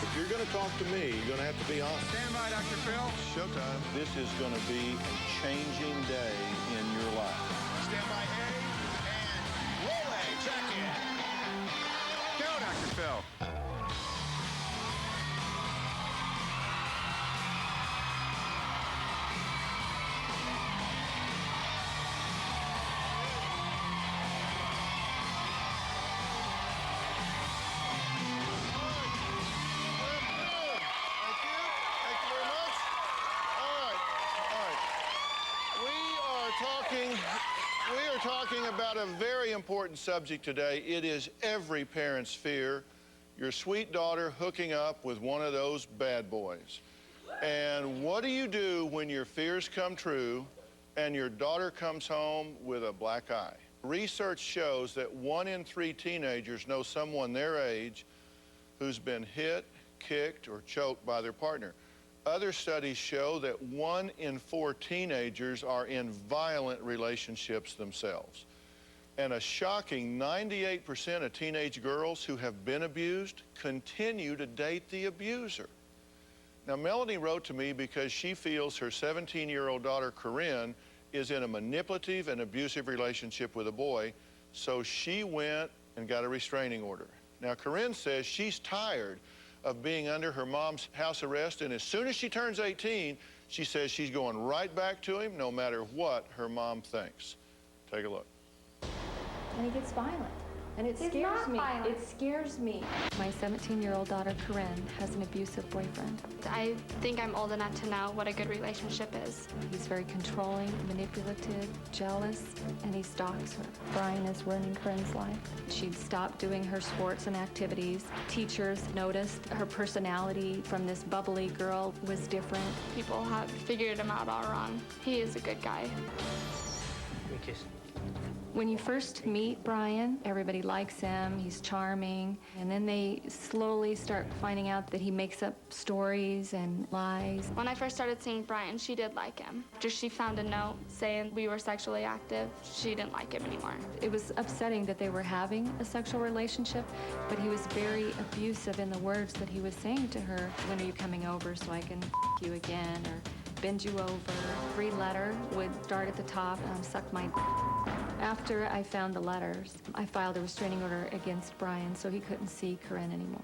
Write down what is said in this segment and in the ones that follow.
If you're going to talk to me, you're going to have to be honest. Stand by, Dr. Phil. Showtime. This is going to be a changing day in your life. Stand by A, and roll A, check in. Go, Dr. Phil. We are talking about a very important subject today. It is every parent's fear, your sweet daughter hooking up with one of those bad boys. And what do you do when your fears come true and your daughter comes home with a black eye? Research shows that 1 in 3 teenagers know someone their age who's been hit, kicked, or choked by their partner. Other studies show that 1 in 4 teenagers are in violent relationships themselves. And a shocking 98% of teenage girls who have been abused continue to date the abuser. Now, Melanie wrote to me because she feels her 17-year-old daughter, Corinne, is in a manipulative and abusive relationship with a boy, so she went and got a restraining order. Now, Corinne says she's tired of being under her mom's house arrest, and as soon as she turns 18, she says she's going right back to him no matter what her mom thinks. Take a look. And he gets violent, and it scares me. It scares me. My 17-year-old daughter, Corinne, has an abusive boyfriend. I think I'm old enough to know what a good relationship is. He's very controlling, manipulative, jealous, and he stalks her. Brian is ruining Corinne's life. She'd stopped doing her sports and activities. Teachers noticed her personality from this bubbly girl was different. People have figured him out all wrong. He is a good guy. Give me a kiss. When you first meet Brian, everybody likes him, he's charming, and then they slowly start finding out that he makes up stories and lies. When I first started seeing Brian, she did like him. After she found a note saying we were sexually active, she didn't like him anymore. It was upsetting that they were having a sexual relationship, but he was very abusive in the words that he was saying to her. When are you coming over so I can you again, or bend you over? Every letter would start at the top and suck my. After I found the letters, I filed a restraining order against Brian so he couldn't see Corinne anymore.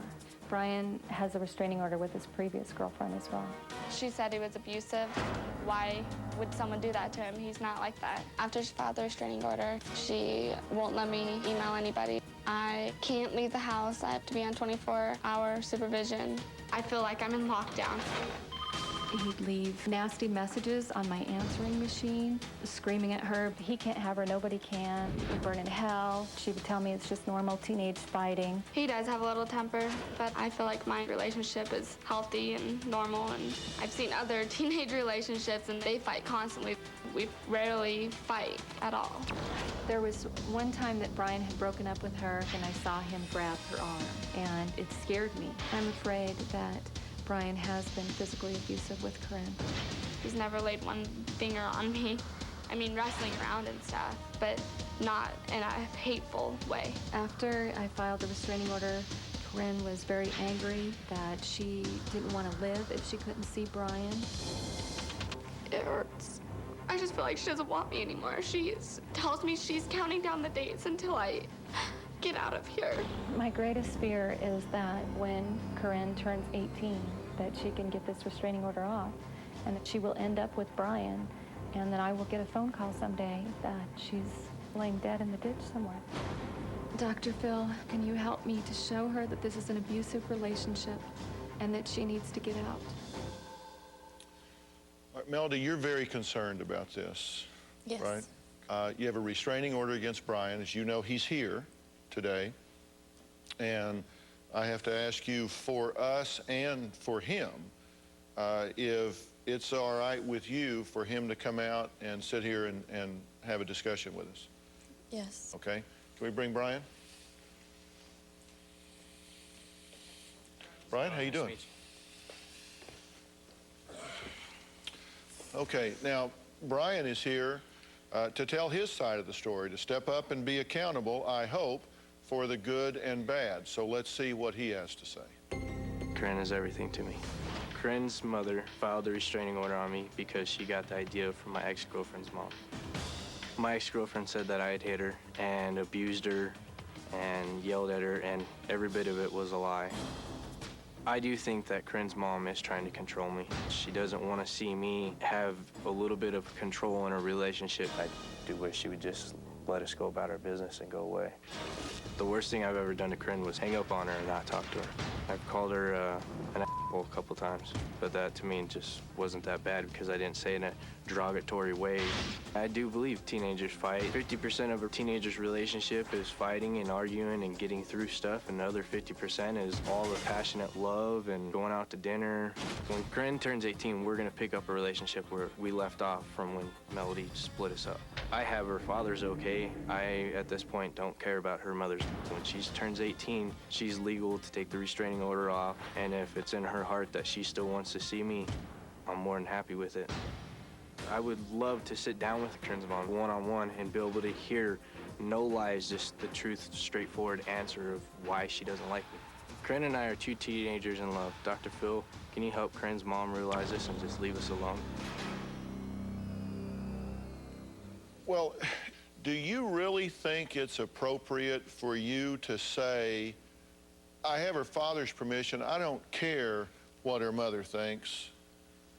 Brian has a restraining order with his previous girlfriend as well. She said he was abusive. Why would someone do that to him? He's not like that. After she filed the restraining order, she won't let me email anybody. I can't leave the house. I have to be on 24-hour supervision. I feel like I'm in lockdown. He'd leave nasty messages on my answering machine, screaming at her. He can't have her, nobody can. He'd burn in hell. She would tell me it's just normal teenage fighting. He does have a little temper, but I feel like my relationship is healthy and normal, and I've seen other teenage relationships and they fight constantly. We rarely fight at all. There was one time that Brian had broken up with her and I saw him grab her arm, and it scared me. I'm afraid that Brian has been physically abusive with Corinne. He's never laid one finger on me. I mean, wrestling around and stuff, but not in a hateful way. After I filed the restraining order, Corinne was very angry that she didn't want to live if she couldn't see Brian. It hurts. I just feel like she doesn't want me anymore. She tells me she's counting down the days until I get out of here. My greatest fear is that when Corinne turns 18, that she can get this restraining order off and that she will end up with Brian, and that I will get a phone call someday that she's laying dead in the ditch somewhere. Dr. Phil, can you help me to show her that this is an abusive relationship and that she needs to get out? All right, Melody, you're very concerned about this, Yes. right? You have a restraining order against Brian. As you know, he's here today, and I have to ask you, for us and for him, if it's all right with you for him to come out and sit here and have a discussion with us. Yes. Okay? Can we bring Brian? Brian, how you doing? Okay, now, Brian is here to tell his side of the story, to step up and be accountable, I hope, for the good and bad. So let's see what he has to say. Corinne is everything to me. Corinne's mother filed a restraining order on me because she got the idea from my ex-girlfriend's mom. My ex-girlfriend said that I had hit her and abused her and yelled at her, and every bit of it was a lie. I do think that Corinne's mom is trying to control me. She doesn't want to see me have a little bit of control in a relationship. I do wish she would just let us go about our business and go away. The worst thing I've ever done to Corinne was hang up on her and not talk to her. I've called her an asshole a couple times, but that to me just wasn't that bad because I didn't say it in a derogatory way. I do believe teenagers fight. 50% of a teenager's relationship is fighting and arguing and getting through stuff, and the other 50% is all the passionate love and going out to dinner. When Corinne turns 18, we're gonna pick up a relationship where we left off from when Melody split us up. I have her father's okay. I, at this point, don't care about her mother's. When she turns 18, she's legal to take the restraining order off, and if it's in her heart that she still wants to see me, I'm more than happy with it. I would love to sit down with Corinne's mom one-on-one and be able to hear no lies, just the truth, straightforward answer of why she doesn't like me. Corinne and I are two teenagers in love. Dr. Phil, can you help Corinne's mom realize this and just leave us alone? Well, do you really think it's appropriate for you to say, I have her father's permission, I don't care what her mother thinks?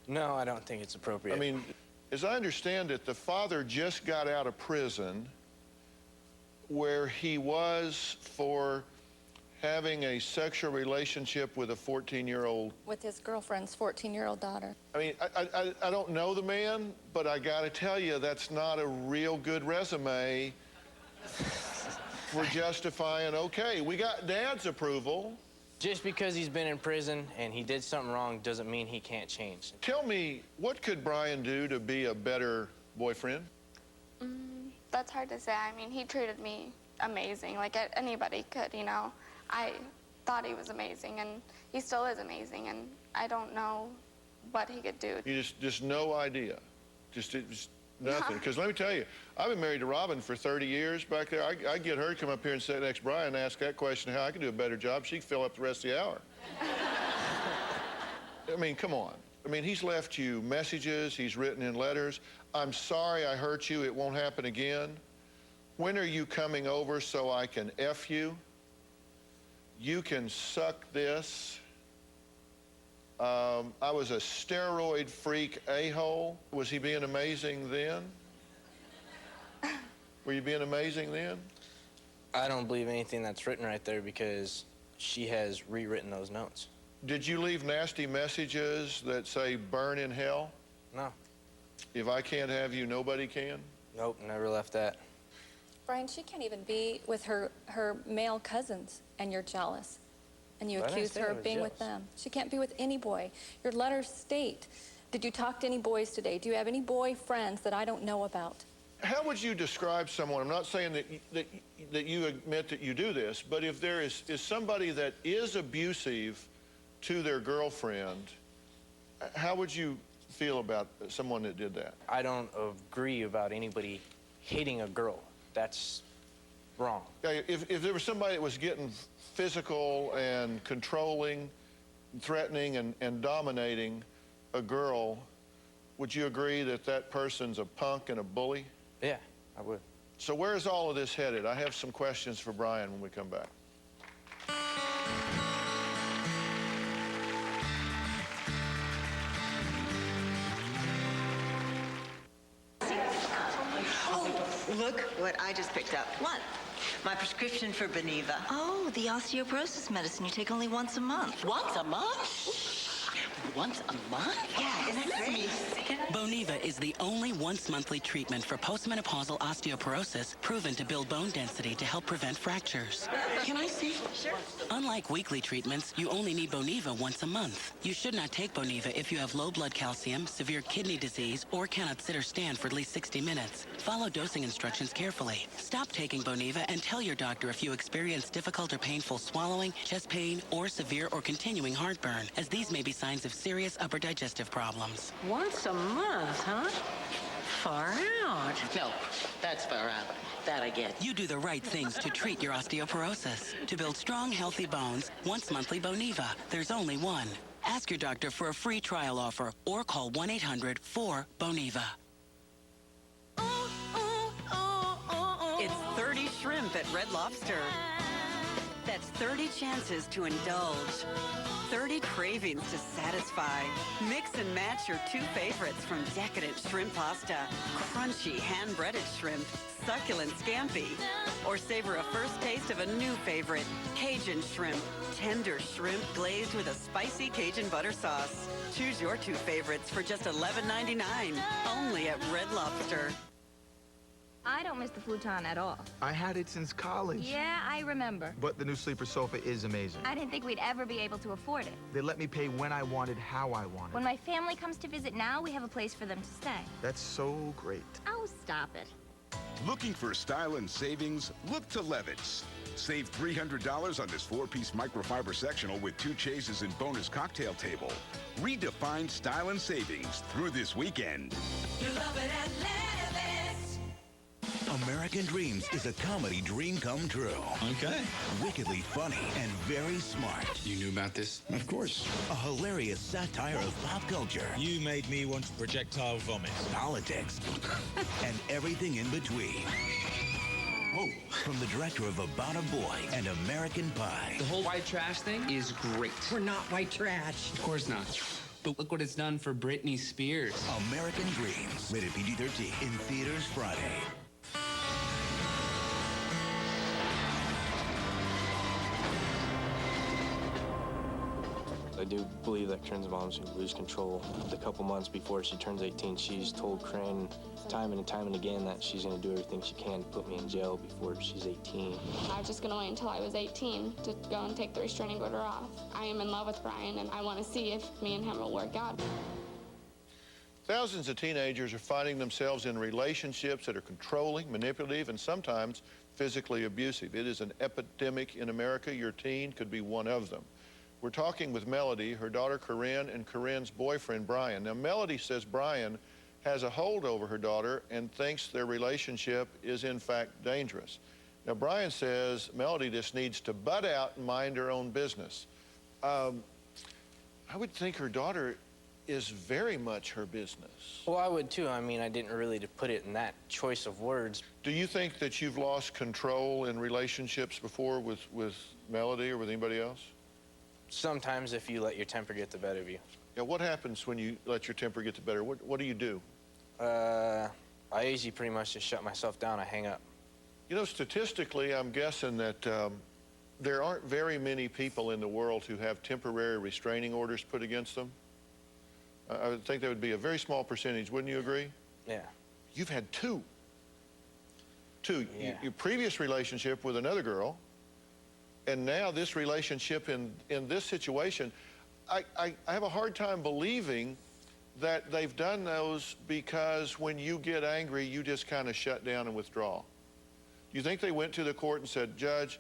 No, I don't think it's appropriate. I mean, as I understand it, the father just got out of prison where he was for having a sexual relationship with a 14-year-old. With his girlfriend's 14-year-old daughter. I mean, I don't know the man, but I gotta tell you, that's not a real good resume for justifying, okay, we got Dad's approval. Just because he's been in prison and he did something wrong doesn't mean he can't change. Tell me, what could Brian do to be a better boyfriend? That's hard to say. I mean, he treated me amazing, like anybody could, you know. I thought he was amazing, and he still is amazing, and I don't know what he could do. You just no idea, just nothing. Because let me tell you, I've been married to Robin for 30 years back there. I get her to come up here and sit next to Brian and ask that question, how I can do a better job. She can fill up the rest of the hour. I mean, come on. I mean, he's left you messages, he's written in letters. I'm sorry I hurt you, it won't happen again. When are you coming over so I can F you? You can suck this. I was a steroid freak a-hole. Was he being amazing then? Were you being amazing then? I don't believe anything that's written right there because she has rewritten those notes. Did you leave nasty messages that say burn in hell? No. If I can't have you, nobody can? Nope, never left that. Brian, she can't even be with her male cousins, and you're jealous. And you I didn't accuse say her I of was being with jealous. them. She can't be with any boy. Your letters state, did you talk to any boys today? Do you have any boy friends that I don't know about? How would you describe someone? I'm not saying that you admit that you do this, but if there is somebody that is abusive to their girlfriend, how would you feel about someone that did that? I don't agree about anybody hitting a girl. That's wrong. Okay, if there was somebody that was getting physical and controlling, threatening, and dominating a girl, would you agree that that person's a punk and a bully? Yeah, I would. So where's all of this headed? I have some questions for Brian when we come back. Look what I just picked up. What? My prescription for Boniva. Oh, the osteoporosis medicine you take only once a month. Once a month? Once a month? Yeah, isn't that great? Boniva is the only once-monthly treatment for postmenopausal osteoporosis proven to build bone density to help prevent fractures. Can I see? Sure. Unlike weekly treatments, you only need Boniva once a month. You should not take Boniva if you have low blood calcium, severe kidney disease, or cannot sit or stand for at least 60 minutes. Follow dosing instructions carefully. Stop taking Boniva and tell your doctor if you experience difficult or painful swallowing, chest pain, or severe or continuing heartburn, as these may be signs of serious upper digestive problems. Once a month, huh? Far out. No, that's far out. That I get. You do the right things to treat your osteoporosis. To build strong, healthy bones, once monthly Boniva. There's only one. Ask your doctor for a free trial offer or call 1-800-4-BONIVA. It's 30 shrimp at Red Lobster. That's 30 chances to indulge. 30 cravings to satisfy. Mix and match your two favorites from decadent shrimp pasta, crunchy hand-breaded shrimp, succulent scampi, or savor a first taste of a new favorite, Cajun shrimp. Tender shrimp glazed with a spicy Cajun butter sauce. Choose your two favorites for just $11.99, only at Red Lobster. I don't miss the futon at all. I had it since college. Yeah, I remember. But the new sleeper sofa is amazing. I didn't think we'd ever be able to afford it. They let me pay when I wanted, how I wanted. When my family comes to visit now, we have a place for them to stay. That's so great. Oh, stop it. Looking for style and savings? Look to Levitt's. Save $300 on this 4-piece microfiber sectional with 2 chases and bonus cocktail table. Redefine style and savings through this weekend. You love it at Levitt's. American Dreams is a comedy dream come true. Okay. Wickedly funny and very smart. You knew about this? Of course. A hilarious satire of pop culture. You made me want to projectile vomit. Politics. And everything in between. Whoa. From the director of About a Boy and American Pie. The whole white trash thing is great. We're not white trash. Of course not. But look what it's done for Britney Spears. American Dreams. Rated PG-13. In theaters Friday. I do believe that Corinne's mom's going to lose control. The couple months before she turns 18, she's told Corinne time and time and again that she's going to do everything she can to put me in jail before she's 18. I was just going to wait until I was 18 to go and take the restraining order off. I am in love with Brian, and I want to see if me and him will work out. Thousands of teenagers are finding themselves in relationships that are controlling, manipulative, and sometimes physically abusive. It is an epidemic in America. Your teen could be one of them. We're talking with Melody, her daughter Corinne, and Corinne's boyfriend Brian. Now, Melody says Brian has a hold over her daughter and thinks their relationship is in fact dangerous. Now, Brian says Melody just needs to butt out and mind her own business. I would think her daughter is very much her business. Well, I would too. I mean, I didn't really put it in that choice of words. Do you think that you've lost control in relationships before with Melody or with anybody else? Sometimes if you let your temper get the better of you. Yeah, what happens when you let your temper get the better? What do you do? I usually pretty much just shut myself down. I hang up. You know, statistically, I'm guessing that there aren't very many people in the world who have temporary restraining orders put against them. I would think that would be a very small percentage. Wouldn't you agree? Yeah. You've had two. Yeah. Your previous relationship with another girl, and now this relationship in this situation. I have a hard time believing that they've done those because when you get angry, you just kind of shut down and withdraw. Do you think they went to the court and said, Judge,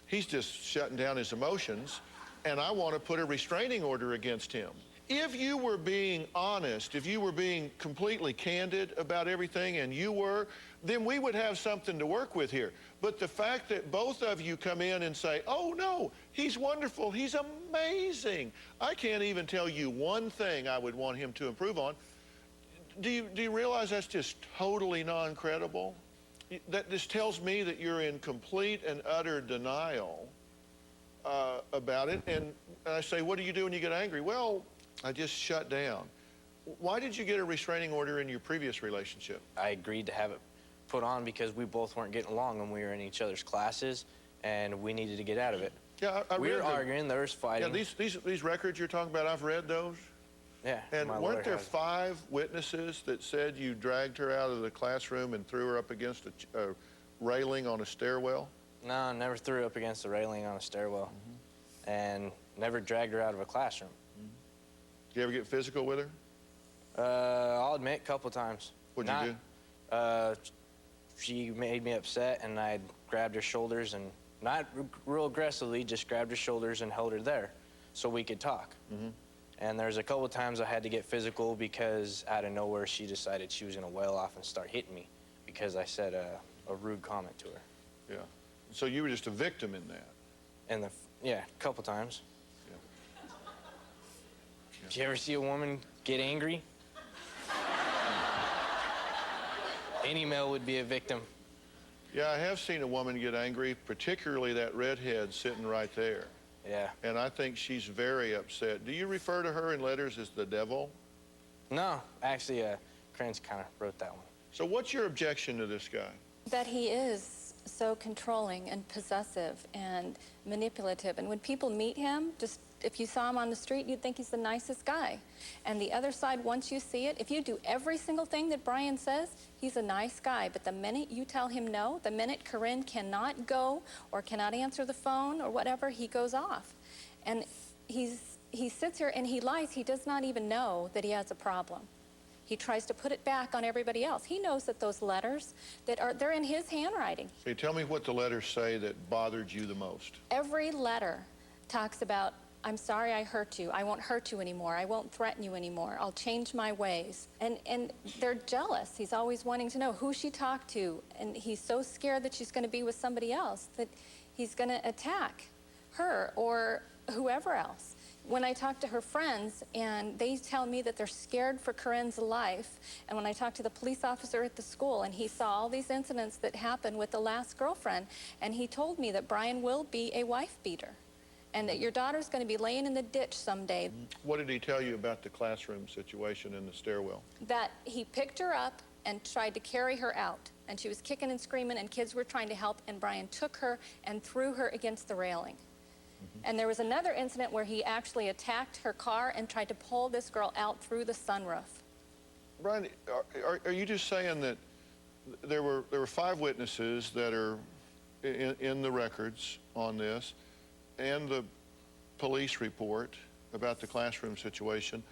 he's just shutting down his emotions, and I want to put a restraining order against him? If you were being honest, if you were being completely candid about everything, and you were, then we would have something to work with here. But the fact that both of you come in and say, oh no, he's wonderful, he's amazing, I can't even tell you one thing I would want him to improve on, do you realize that's just totally non-credible? That this tells me that you're in complete and utter denial about it. And I say, what do you do when you get angry? Well, I just shut down. Why did you get a restraining order in your previous relationship? I agreed to have it put on because we both weren't getting along when we were in each other's classes, and we needed to get out of it. Yeah, we were arguing, there was fighting. Yeah, these records you're talking about, I've read those. Yeah. And weren't there 5 witnesses that said you dragged her out of the classroom and threw her up against a railing on a stairwell? No, I never threw her up against the railing on a stairwell, and never dragged her out of a classroom. Did you ever get physical with her? I'll admit, a couple times. What'd you do? She made me upset, and I grabbed her shoulders, and not real aggressively, just grabbed her shoulders and held her there so we could talk. And there's a couple times I had to get physical because out of nowhere she decided she was gonna wail off and start hitting me because I said a rude comment to her. Yeah. So you were just a victim in that? And yeah, a couple times. Yeah. Did you ever see a woman get angry? Any male would be a victim. Yeah, I have seen a woman get angry, particularly that redhead sitting right there. Yeah. And I think she's very upset. Do you refer to her in letters as the devil? No, actually, Krenz kind of wrote that one. So what's your objection to this guy? That he is so controlling and possessive and manipulative. And when people meet him, just if you saw him on the street, you'd think he's the nicest guy. And the other side, once you see it, if you do every single thing that Brian says, he's a nice guy. But the minute you tell him no, the minute Corinne cannot go or cannot answer the phone or whatever, he goes off. And he sits here and he lies. He does not even know that he has a problem. He tries to put it back on everybody else. He knows that those letters, they're in his handwriting. Hey, tell me what the letters say that bothered you the most. Every letter talks about, I'm sorry I hurt you. I won't hurt you anymore. I won't threaten you anymore. I'll change my ways. And they're jealous. He's always wanting to know who she talked to. And he's so scared that she's going to be with somebody else that he's going to attack her or whoever else. When I talk to her friends and they tell me that they're scared for Corinne's life, and when I talk to the police officer at the school and he saw all these incidents that happened with the last girlfriend, and he told me that Brian will be a wife beater and that your daughter's going to be laying in the ditch someday. What did he tell you about the classroom situation in the stairwell? That he picked her up and tried to carry her out, and she was kicking and screaming and kids were trying to help, and Brian took her and threw her against the railing. And there was another incident where he actually attacked her car and tried to pull this girl out through the sunroof. Brian, are you just saying that there were 5 witnesses that are in the records on this, and the police report about the classroom situation,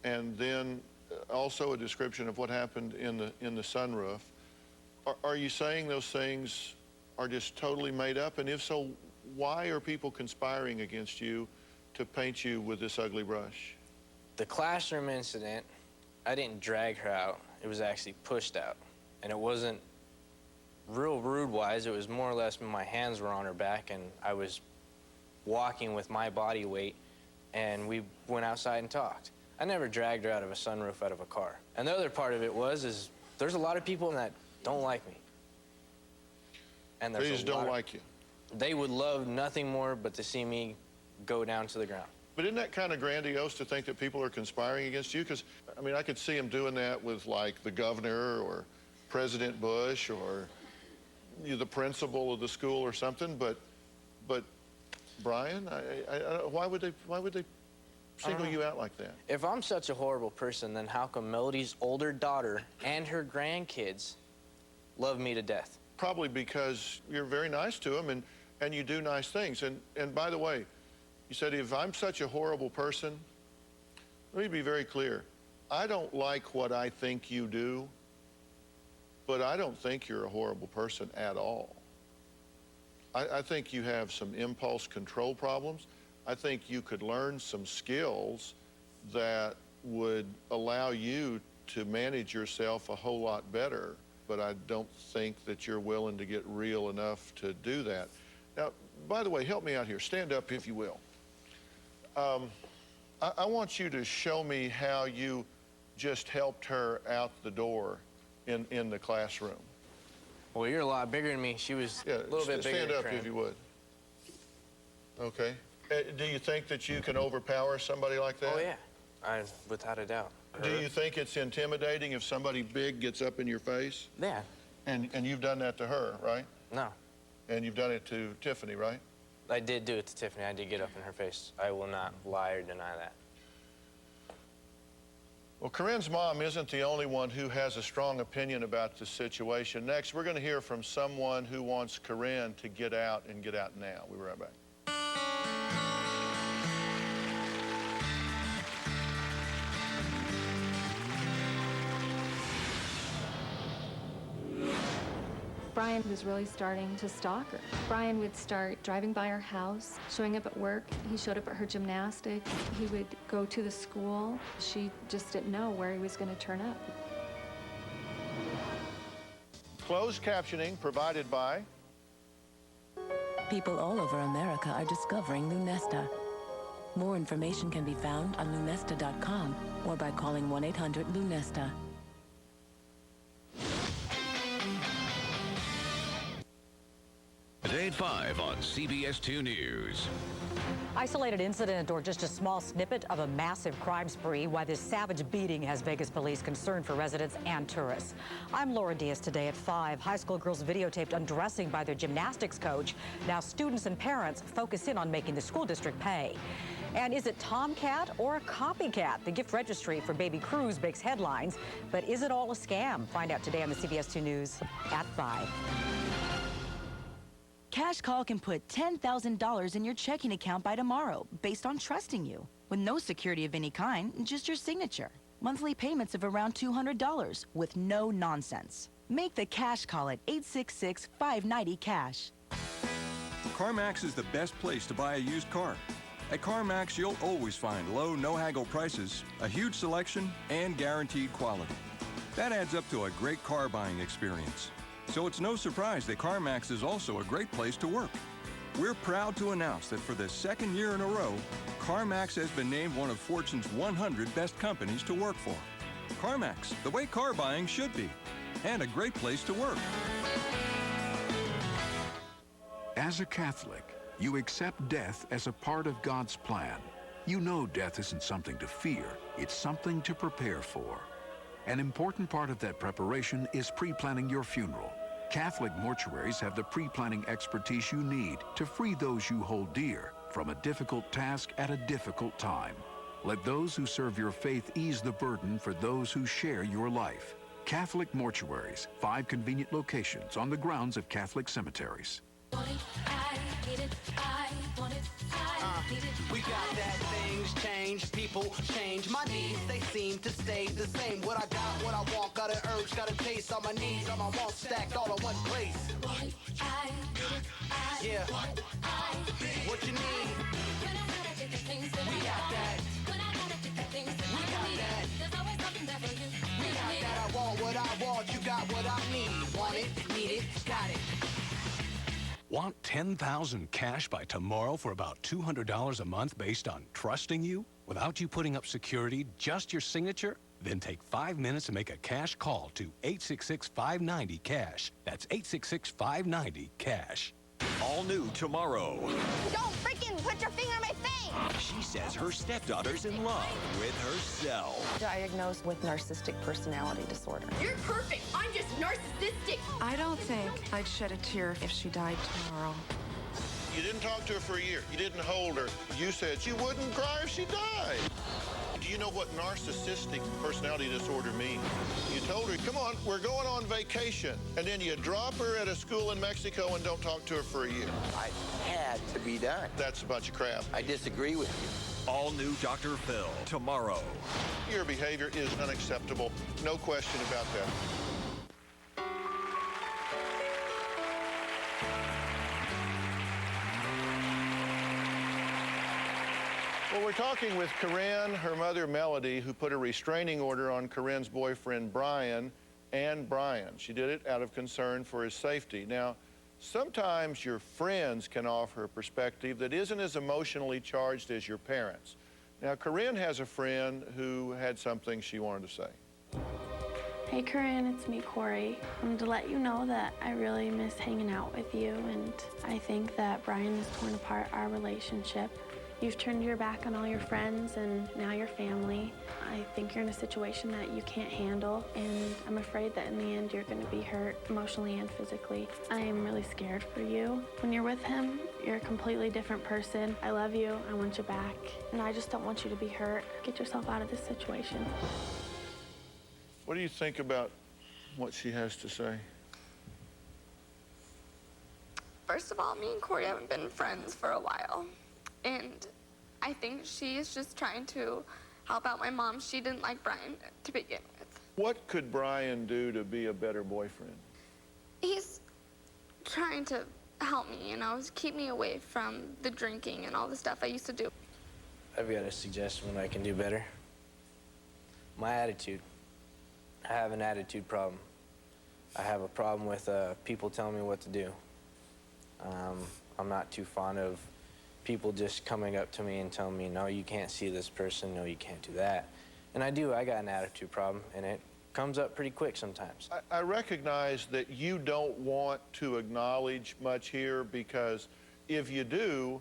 and then also a description of what happened in the sunroof? Are you saying those things are just totally made up? And if so, why are people conspiring against you to paint you with this ugly brush? The classroom incident, I didn't drag her out. It was actually pushed out. And it wasn't real rude-wise. It was more or less my hands were on her back and I was walking with my body weight, and we went outside and talked. I never dragged her out of a sunroof out of a car. And the other part of it is there's a lot of people that don't like me. And They just don't like you. They would love nothing more but to see me go down to the ground. But isn't that kind of grandiose to think that people are conspiring against you? Because, I mean, I could see them doing that with, like, the governor or President Bush or the principal of the school or something. But Brian, why would they single you out like that? If I'm such a horrible person, then how come Melody's older daughter and her grandkids love me to death? Probably because you're very nice to them and you do nice things. And by the way, you said, if I'm such a horrible person, let me be very clear. I don't like what I think you do, but I don't think you're a horrible person at all. I think you have some impulse control problems. I think you could learn some skills that would allow you to manage yourself a whole lot better, but I don't think that you're willing to get real enough to do that. Now, by the way, help me out here. Stand up, if you will. I want you to show me how you just helped her out the door in the classroom. Well, you're a lot bigger than me. She was a little bit bigger. Stand up, if you would. Okay. Do you think that you can overpower somebody like that? Oh, yeah. Without a doubt. Do you think it's intimidating if somebody big gets up in your face? Yeah. And you've done that to her, right? No. And you've done it to Tiffany, right? I did do it to Tiffany. I did get up in her face. I will not lie or deny that. Well, Corinne's mom isn't the only one who has a strong opinion about the situation. Next, we're going to hear from someone who wants Corinne to get out and get out now. We'll be right back. Brian was really starting to stalk her. Brian would start driving by her house, showing up at work. He showed up at her gymnastics. He would go to the school. She just didn't know where he was going to turn up. Closed captioning provided by... People all over America are discovering Lunesta. More information can be found on lunesta.com or by calling 1-800-LUNESTA. Today at 5 on CBS 2 News. Isolated incident or just a small snippet of a massive crime spree. Why this savage beating has Vegas police concerned for residents and tourists. I'm Laura Diaz. Today at 5. High school girls videotaped undressing by their gymnastics coach. Now students and parents focus in on making the school district pay. And is it Tomcat or a copycat? The gift registry for Baby Cruz makes headlines, but is it all a scam? Find out today on the CBS 2 News at 5. Cash Call can put $10,000 in your checking account by tomorrow, based on trusting you, with no security of any kind, just your signature. Monthly payments of around $200, with no nonsense. Make the Cash Call at 866-590-CASH. CarMax is the best place to buy a used car. At CarMax, you'll always find low, no-haggle prices, a huge selection, and guaranteed quality. That adds up to a great car buying experience. So it's no surprise that CarMax is also a great place to work. We're proud to announce that for the second year in a row, CarMax has been named one of Fortune's 100 best companies to work for. CarMax, the way car buying should be, and a great place to work. As a Catholic, you accept death as a part of God's plan. You know death isn't something to fear, it's something to prepare for. An important part of that preparation is pre-planning your funeral. Catholic mortuaries have the pre-planning expertise you need to free those you hold dear from a difficult task at a difficult time. Let those who serve your faith ease the burden for those who share your life. Catholic mortuaries, 5 convenient locations on the grounds of Catholic cemeteries. We got that things change, people change. My needs, they seem to stay the same. What I got, what I want, got an urge, got a taste. All my needs, all my wants stacked all in one place. Yeah. What you need? We got that. We got that. We got that. I want what I want, you got what I need. Want it, need it, got it. Want 10,000 cash by tomorrow for about $200 a month based on trusting you? Without you putting up security, just your signature? Then take 5 minutes to make a cash call to 866-590-CASH. That's 866-590-CASH. All new tomorrow. Don't freaking put your finger in my face! She says her stepdaughter's in love with herself. Diagnosed with narcissistic personality disorder. You're perfect. I'm just narcissistic. I don't think I'd shed a tear if she died tomorrow. You didn't talk to her for a year. You didn't hold her. You said she wouldn't cry if she died. Do you know what narcissistic personality disorder means? You told her, come on, we're going on vacation. And then you drop her at a school in Mexico and don't talk to her for a year. I had to be done. That's a bunch of crap. I disagree with you. All new Dr. Phil tomorrow. Your behavior is unacceptable. No question about that. Well, we're talking with Corinne, her mother Melody, who put a restraining order on Corinne's boyfriend Brian and Brian. She did it out of concern for his safety. Now, sometimes your friends can offer a perspective that isn't as emotionally charged as your parents. Now, Corinne has a friend who had something she wanted to say. Hey Corinne, it's me, Corey. I wanted to let you know that I really miss hanging out with you, and I think that Brian has torn apart our relationship. You've turned your back on all your friends and now your family. I think you're in a situation that you can't handle, and I'm afraid that in the end you're going to be hurt emotionally and physically. I am really scared for you. When you're with him, you're a completely different person. I love you, I want you back, and I just don't want you to be hurt. Get yourself out of this situation. What do you think about what she has to say? First of all, me and Corey haven't been friends for a while. And I think she is just trying to help out my mom. She didn't like Brian to begin with. What could Brian do to be a better boyfriend? He's trying to help me, you know, keep me away from the drinking and all the stuff I used to do. I've got a suggestion what I can do better. My attitude. I have an attitude problem. I have a problem with people telling me what to do. I'm not too fond of people just coming up to me and telling me, no, you can't see this person, no, you can't do that. And I got an attitude problem, and it comes up pretty quick sometimes. I recognize that you don't want to acknowledge much here, because if you do,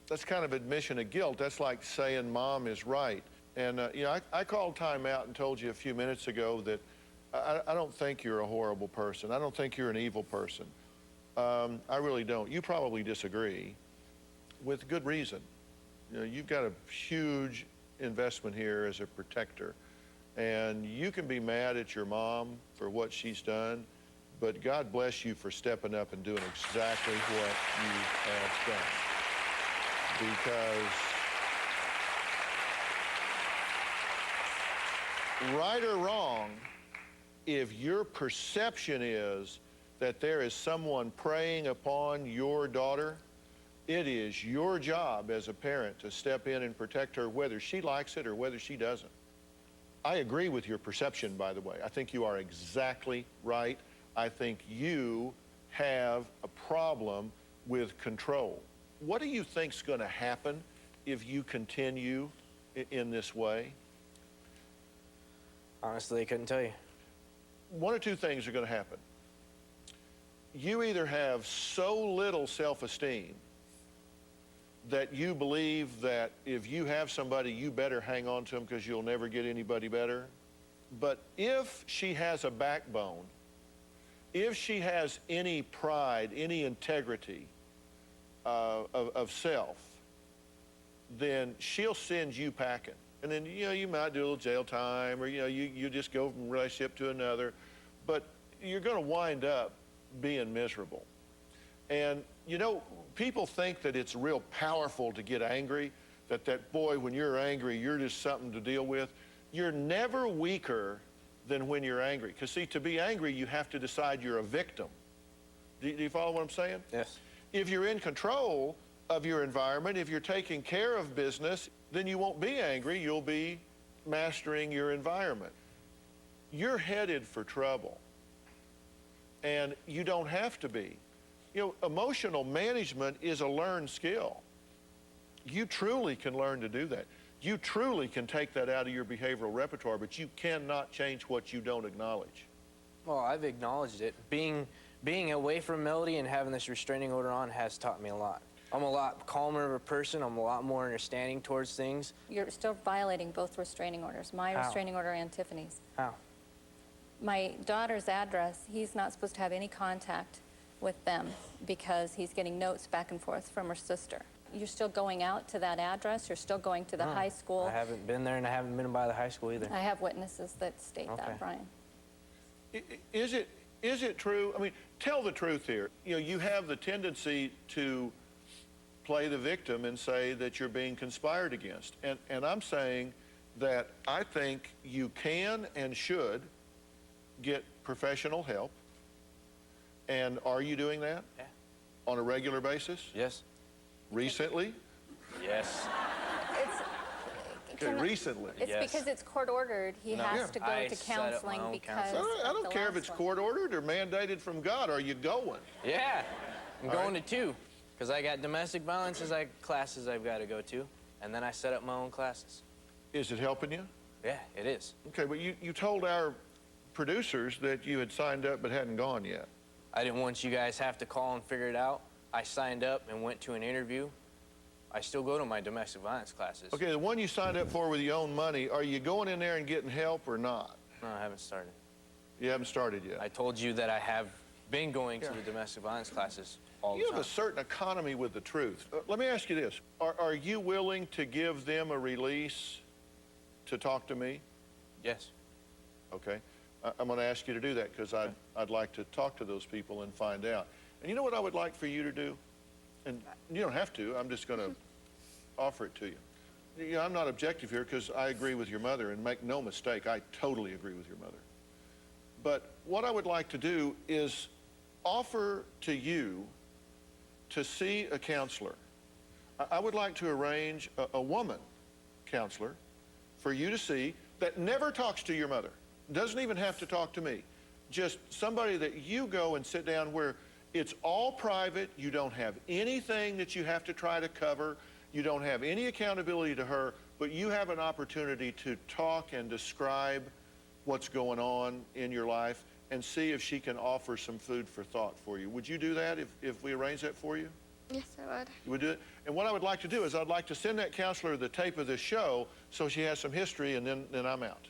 that's kind of admission of guilt. That's like saying mom is right. And, you know, I called time out and told you a few minutes ago that I don't think you're a horrible person. I don't think you're an evil person. I really don't. You probably disagree, with good reason. You know, you've got a huge investment here as a protector. And you can be mad at your mom for what she's done, but God bless you for stepping up and doing exactly what you have done. Because right or wrong, if your perception is that there is someone preying upon your daughter, it is your job as a parent to step in and protect her, whether she likes it or whether she doesn't. I agree with your perception, by the way. I think you are exactly right. I think you have a problem with control. What do you think's going to happen if you continue in this way? Honestly, I couldn't tell you. One or two things are going to happen. You either have so little self-esteem that you believe that if you have somebody, you better hang on to them because you'll never get anybody better. But if she has a backbone, if she has any pride, any integrity of self, then she'll send you packing. And then, you know, you might do a little jail time, or, you know, you just go from relationship to another. But you're going to wind up being miserable. And, you know, people think that it's real powerful to get angry, that boy, when you're angry, you're just something to deal with. You're never weaker than when you're angry. Because, see, to be angry, you have to decide you're a victim. Do you follow what I'm saying? Yes. If you're in control of your environment, if you're taking care of business, then you won't be angry. You'll be mastering your environment. You're headed for trouble. And you don't have to be. You know, emotional management is a learned skill. You truly can learn to do that. You truly can take that out of your behavioral repertoire, but you cannot change what you don't acknowledge. Well, I've acknowledged it. Being away from Melody and having this restraining order on has taught me a lot. I'm a lot calmer of a person. I'm a lot more understanding towards things. You're still violating both restraining orders, my How? restraining order and Tiffany's. How? My daughter's address, he's not supposed to have any contact with them because he's getting notes back and forth from her sister. You're still going out to that address? You're still going to the high school? I haven't been there, and I haven't been by the high school either. I have witnesses that state that, Brian. Is it true? I mean, tell the truth here. You know, you have the tendency to play the victim and say that you're being conspired against. And I'm saying that I think you can and should get professional help. And are you doing that? Yeah. On a regular basis? Yes. Recently? Yes. Okay, recently. It's because it's court ordered. He has to go to counseling because I don't care if it's court ordered or mandated from God. Are you going? Yeah. I'm going to two, because I got domestic violence classes I've got to go to, and then I set up my own classes. Is it helping you? Yeah, it is. Okay, but you told our producers that you had signed up but hadn't gone yet. I didn't want you guys have to call and figure it out. I signed up and went to an interview. I still go to my domestic violence classes. Okay, the one you signed up for with your own money, are you going in there and getting help or not? No, I haven't started. You haven't started yet? I told you that I have been going to the domestic violence classes all the time. You have a certain economy with the truth. Let me ask you this. Are you willing to give them a release to talk to me? Yes. Okay. I'm going to ask you to do that because I'd like to talk to those people and find out. And you know what I would like for you to do? And you don't have to. I'm just going to offer it to you. You know, I'm not objective here because I agree with your mother, and make no mistake, I totally agree with your mother. But what I would like to do is offer to you to see a counselor. I would like to arrange a woman counselor for you to see that never talks to your mother, doesn't even have to talk to me. Just somebody that you go and sit down where it's all private, you don't have anything that you have to try to cover, you don't have any accountability to her, but you have an opportunity to talk and describe what's going on in your life and see if she can offer some food for thought for you. Would you do that if we arrange that for you? Yes, I would. You would do it? And what I would like to do is I'd like to send that counselor the tape of this show so she has some history, and then I'm out.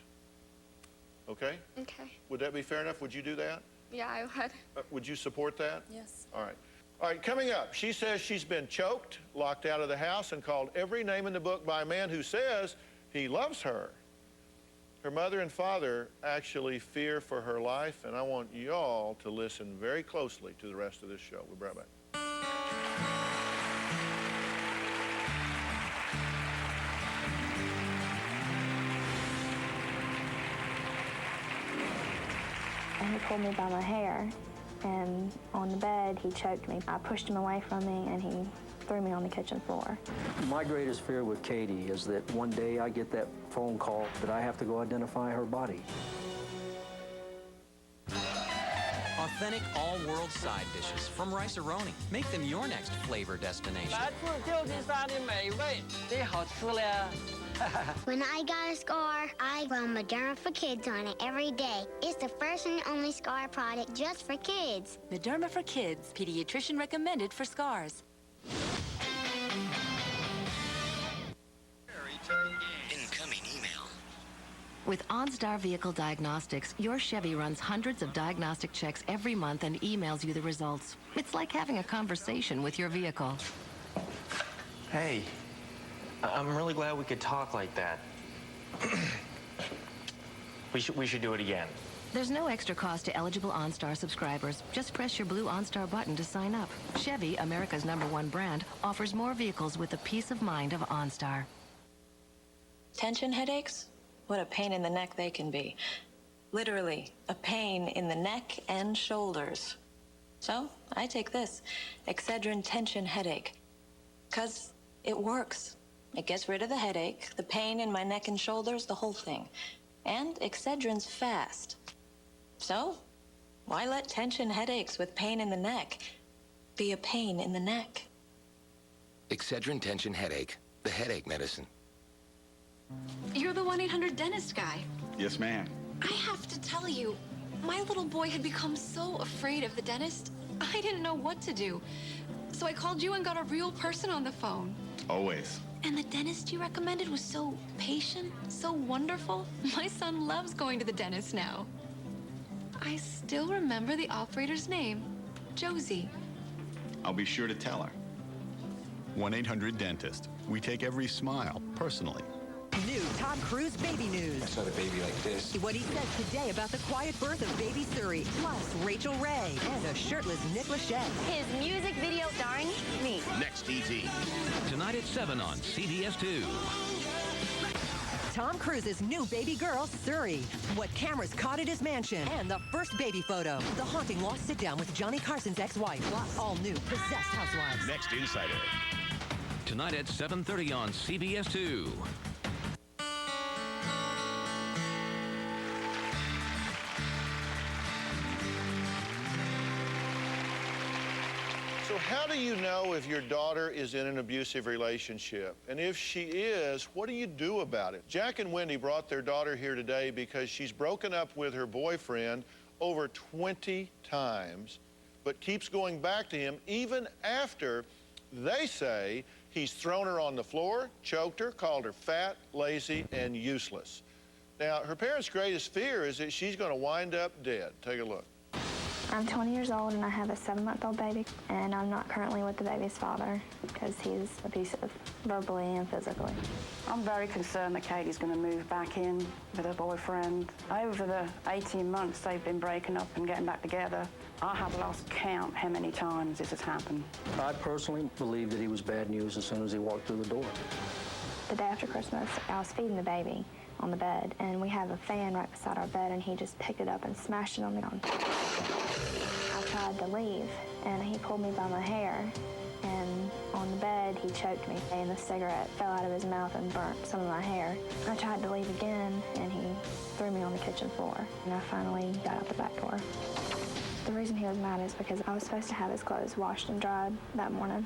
Okay? Okay. Would that be fair enough? Would you do that? Yeah, I would. Would you support that? Yes. All right. All right, coming up, she says she's been choked, locked out of the house, and called every name in the book by a man who says he loves her. Her mother and father actually fear for her life, and I want y'all to listen very closely to the rest of this show. We'll be right back. And he pulled me by my hair, and on the bed, he choked me. I pushed him away from me, and he threw me on the kitchen floor. My greatest fear with Katie is that one day I get that phone call that I have to go identify her body. Authentic all-world side dishes from Rice-A-Roni. Make them your next flavor destination. When I got a scar, I run Mederma for Kids on it every day. It's the first and only scar product just for kids. Mederma for Kids, pediatrician recommended for scars. Incoming email. With OnStar Vehicle Diagnostics, your Chevy runs hundreds of diagnostic checks every month and emails you the results. It's like having a conversation with your vehicle. Hey, I'm really glad we could talk like that. We should do it again. There's no extra cost to eligible OnStar subscribers. Just press your blue OnStar button to sign up. Chevy, America's #1 brand, offers more vehicles with the peace of mind of OnStar. Tension headaches? What a pain in the neck they can be. Literally, a pain in the neck and shoulders. So, I take this, Excedrin Tension Headache. 'Cause it works. It gets rid of the headache, the pain in my neck and shoulders, the whole thing. And Excedrin's fast. So, why let tension headaches with pain in the neck be a pain in the neck? Excedrin Tension Headache, the headache medicine. You're the 1-800-DENTIST guy. Yes, ma'am. I have to tell you, my little boy had become so afraid of the dentist, I didn't know what to do. So I called you and got a real person on the phone. Always. And the dentist you recommended was so patient, so wonderful. My son loves going to the dentist now. I still remember the operator's name, Josie. I'll be sure to tell her. 1-800-DENTIST. We take every smile personally. New Tom Cruise baby news. I saw the baby like this. What he says today about the quiet birth of baby Suri, plus Rachel Ray and a shirtless Nick Lachey. His music video starring me. Next ET. Tonight at 7 on CBS2. Tom Cruise's new baby girl, Suri. What cameras caught at his mansion. And the first baby photo. The haunting lost sit-down with Johnny Carson's ex-wife. Plus all new Possessed Housewives. Next Insider. Tonight at 7:30 on CBS2. So how do you know if your daughter is in an abusive relationship? And if she is, what do you do about it? Jack and Wendy brought their daughter here today because she's broken up with her boyfriend over 20 times, but keeps going back to him even after they say he's thrown her on the floor, choked her, called her fat, lazy, and useless. Now, her parents' greatest fear is that she's going to wind up dead. Take a look. I'm 20 years old and I have a 7-month-old baby, and I'm not currently with the baby's father because he's abusive, verbally and physically. I'm very concerned that Katie's going to move back in with her boyfriend. Over the 18 months they've been breaking up and getting back together, I have lost count how many times this has happened. I personally believe that he was bad news as soon as he walked through the door. The day after Christmas, I was feeding the baby on the bed, and we have a fan right beside our bed, and he just picked it up and smashed it on the ground. I tried to leave, and he pulled me by my hair. And on the bed, he choked me, and the cigarette fell out of his mouth and burnt some of my hair. I tried to leave again, and he threw me on the kitchen floor. And I finally got out the back door. The reason he was mad is because I was supposed to have his clothes washed and dried that morning,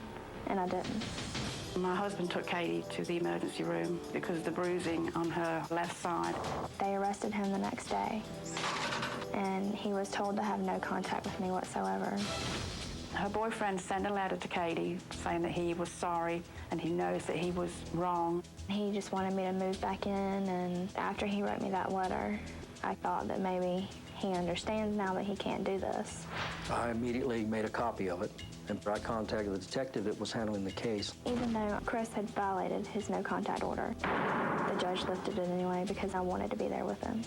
and I didn't. My husband took Katie to the emergency room because of the bruising on her left side. They arrested him the next day, and he was told to have no contact with me whatsoever. Her boyfriend sent a letter to Katie saying that he was sorry and he knows that he was wrong. He just wanted me to move back in, and after he wrote me that letter, I thought that maybe he understands now that he can't do this. I immediately made a copy of it, and I contacted the detective that was handling the case. Even though Chris had violated his no-contact order, the judge lifted it anyway because I wanted to be there with him.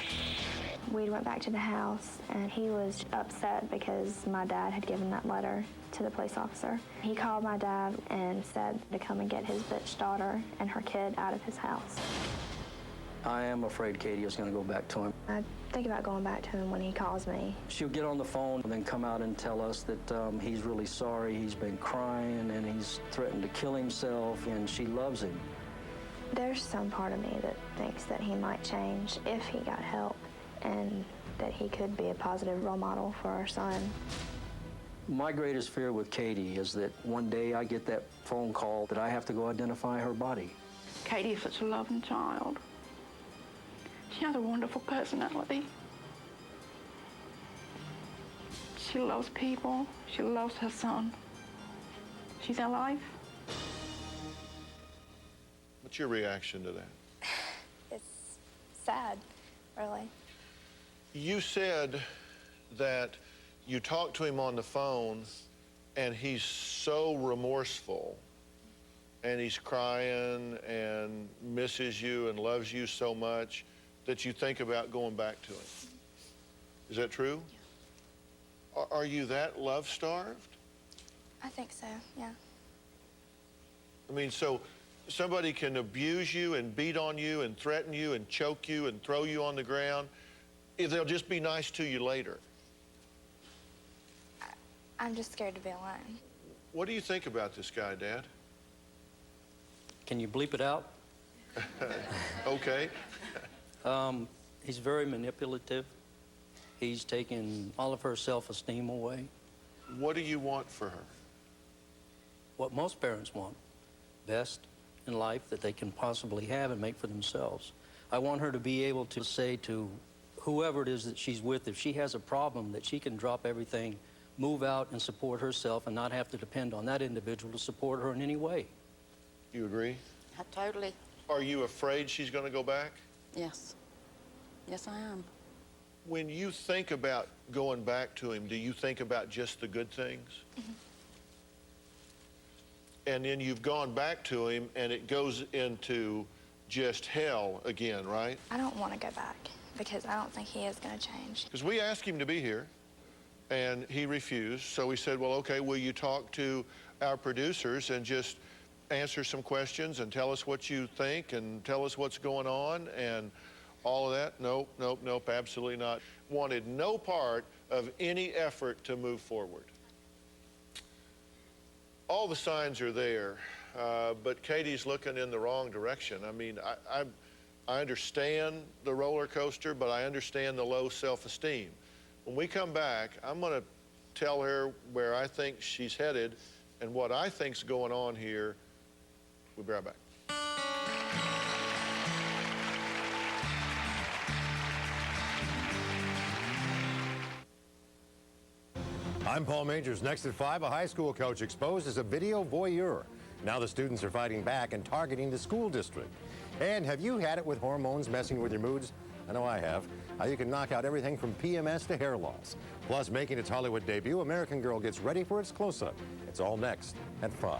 We went back to the house, and he was upset because my dad had given that letter to the police officer. He called my dad and said to come and get his bitch daughter and her kid out of his house. I am afraid Katie is going to go back to him. I think about going back to him when he calls me. She'll get on the phone and then come out and tell us that he's really sorry, he's been crying, and he's threatened to kill himself, and she loves him. There's some part of me that thinks that he might change if he got help, and that he could be a positive role model for our son. My greatest fear with Katie is that one day I get that phone call that I have to go identify her body. Katie is such a loving child. She has a wonderful personality. She loves people. She loves her son. She's our life. What's your reaction to that? It's sad, really. You said that you talked to him on the phone and he's so remorseful and he's crying and misses you and loves you so much that you think about going back to him. Is that true? Yeah. Are you that love-starved? I think so, yeah. I mean, so somebody can abuse you and beat on you and threaten you and choke you and throw you on the ground if they'll just be nice to you later. I'm just scared to be alone. What do you think about this guy, Dad? Can you bleep it out? Okay. He's very manipulative. He's taken all of her self-esteem away. What do you want for her? What most parents want, best in life that they can possibly have and make for themselves. I want her to be able to say to whoever it is that she's with, if she has a problem, that she can drop everything, move out and support herself and not have to depend on that individual to support her in any way. You agree? Totally. Are you afraid she's going to go back? Yes. Yes, I am. When you think about going back to him, do you think about just the good things? Mm-hmm. And then you've gone back to him and it goes into just hell again, right? I don't want to go back because I don't think he is going to change. Because we asked him to be here and he refused. So we said, well, okay, will you talk to our producers and just answer some questions and tell us what you think and tell us what's going on and all of that? Nope, nope, nope, absolutely not. Wanted no part of any effort to move forward. All the signs are there, but Katie's looking in the wrong direction. I mean, I understand the roller coaster, but I understand the low self-esteem. When we come back, I'm going to tell her where I think she's headed and what I think's going on here. We'll be right back. I'm Paul Majors. Next at 5, a high school coach exposed as a video voyeur. Now the students are fighting back and targeting the school district. And have you had it with hormones messing with your moods? I know I have. How you can knock out everything from PMS to hair loss. Plus, making its Hollywood debut, American Girl gets ready for its close-up. It's all next at 5.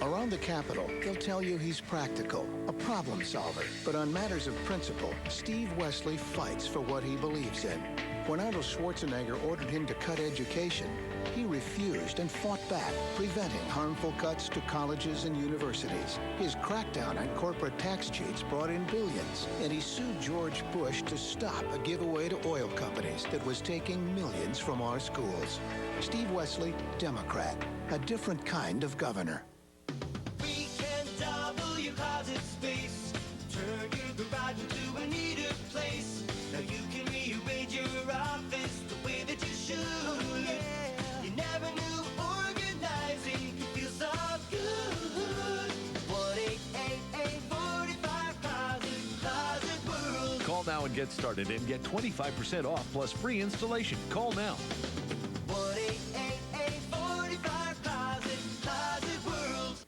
Around the Capitol, he'll tell you he's practical, a problem solver. But on matters of principle, Steve Wesley fights for what he believes in. When Arnold Schwarzenegger ordered him to cut education, He refused and fought back, preventing harmful cuts to colleges and universities. His crackdown on corporate tax cheats brought in billions, and he sued George Bush to stop a giveaway to oil companies that was taking millions from our schools. Steve Wesley, Democrat, a different kind of governor. We can double your closet space, turn your garage into a neater place. Now you can rearrange your office the way that you should. You never knew organizing could feel so good. 1-888-45-Closet World. Call now and get started and get 25% off plus free installation. Call now. 1-888-45-Closet World.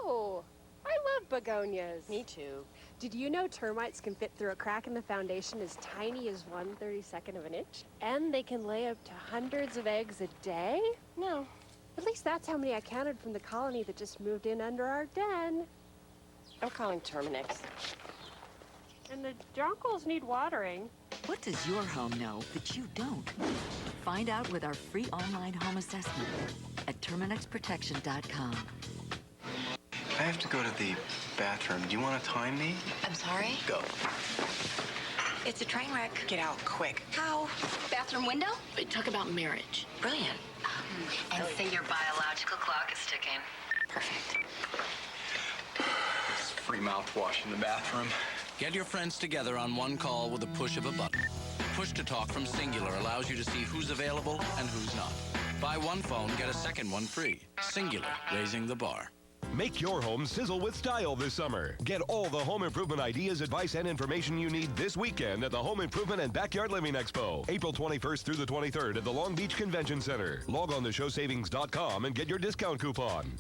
Oh, I love begonias. Me too. Did you know termites can fit through a crack in the foundation as tiny as 1/32 of an inch? And they can lay up to hundreds of eggs a day? No. At least that's how many I counted from the colony that just moved in under our den. I'm calling Terminix. And the jonquils need watering. What does your home know that you don't? Find out with our free online home assessment at TerminixProtection.com. I have to go to the bathroom. Do you want to time me? I'm sorry? Go. It's a train wreck. Get out quick. How? Bathroom window? Talk about marriage. Brilliant. And say your biological clock is ticking. Perfect. It's free mouthwash in the bathroom. Get your friends together on one call with a push of a button. Push to Talk from Singular allows you to see who's available and who's not. Buy one phone, get a second one free. Singular, raising the bar. Make your home sizzle with style this summer. Get all the home improvement ideas, advice, and information you need this weekend at the Home Improvement and Backyard Living Expo, April 21st through the 23rd at the Long Beach Convention Center. Log on to showsavings.com and get your discount coupon.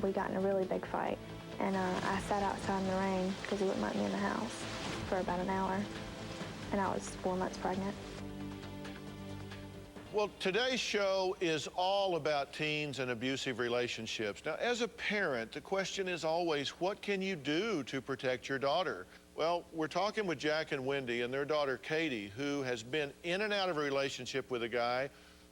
We got in a really big fight, and I sat outside in the rain because he wouldn't let me in the house for about an hour, and I was 4 months pregnant. Well, today's show is all about teens and abusive relationships. Now, as a parent, the question is always, what can you do to protect your daughter? Well, we're talking with Jack and Wendy and their daughter, Katie, who has been in and out of a relationship with a guy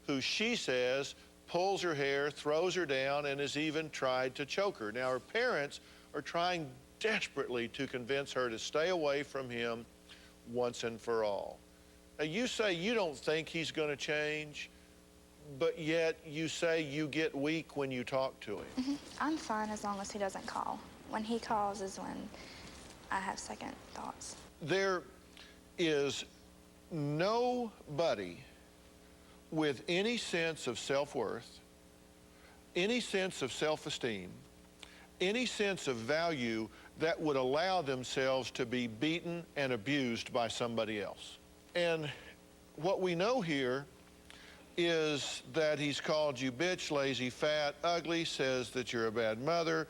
who she says pulls her hair, throws her down, and has even tried to choke her. Now, her parents are trying desperately to convince her to stay away from him once and for all. Now, you say you don't think he's going to change, but yet you say you get weak when you talk to him. I'm fine as long as he doesn't call. When he calls is when I have second thoughts. There is nobody with any sense of self-worth, any sense of self-esteem, any sense of value that would allow themselves to be beaten and abused by somebody else. And what we know here is that he's called you bitch, lazy, fat, ugly, says that you're a bad mother,